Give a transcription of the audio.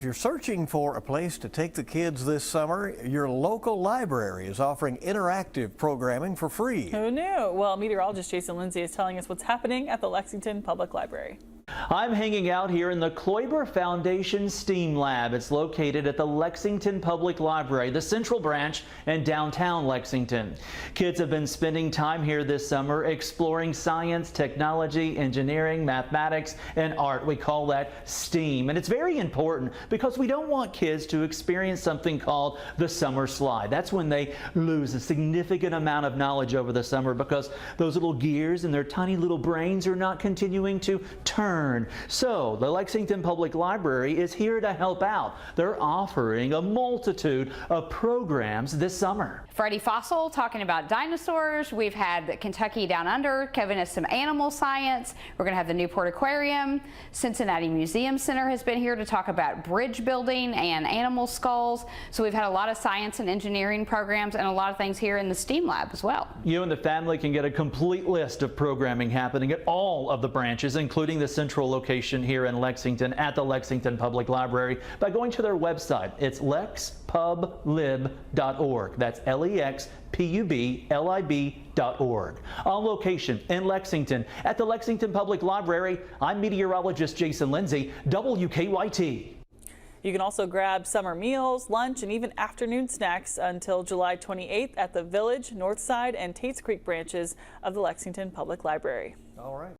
If you're searching for a place to take the kids this summer, your local library is offering interactive programming for free. Who knew? Well, meteorologist Jason Lindsay is telling us what's happening at the Lexington Public Library. I'm hanging out here in the Kloiber Foundation STEAM Lab. It's located at the Lexington Public Library, the central branch in downtown Lexington. Kids have been spending time here this summer exploring science, technology, engineering, mathematics, and art. We call that STEAM. And it's very important because we don't want kids to experience something called the summer slide. That's when they lose a significant amount of knowledge over the summer because those little gears in their tiny little brains are not continuing to turn. So the Lexington Public Library is here to help out. They're offering a multitude of programs this summer. Freddie Fossil talking about dinosaurs. We've had Kentucky Down Under giving us some animal science. We're going to have the Newport Aquarium. Cincinnati Museum Center has been here to talk about bridge building and animal skulls. So we've had a lot of science and engineering programs and a lot of things here in the STEAM Lab as well. You and the family can get a complete list of programming happening at all of the branches, including the central location here in Lexington at the Lexington Public Library by going to their website. It's lexpublib.org. That's lexpublib.org. On location in Lexington at the Lexington Public Library, I'm meteorologist Jason Lindsay, WKYT. You can also grab summer meals, lunch, and even afternoon snacks until July 28th at the Village, Northside, and Tates Creek branches of the Lexington Public Library. All right.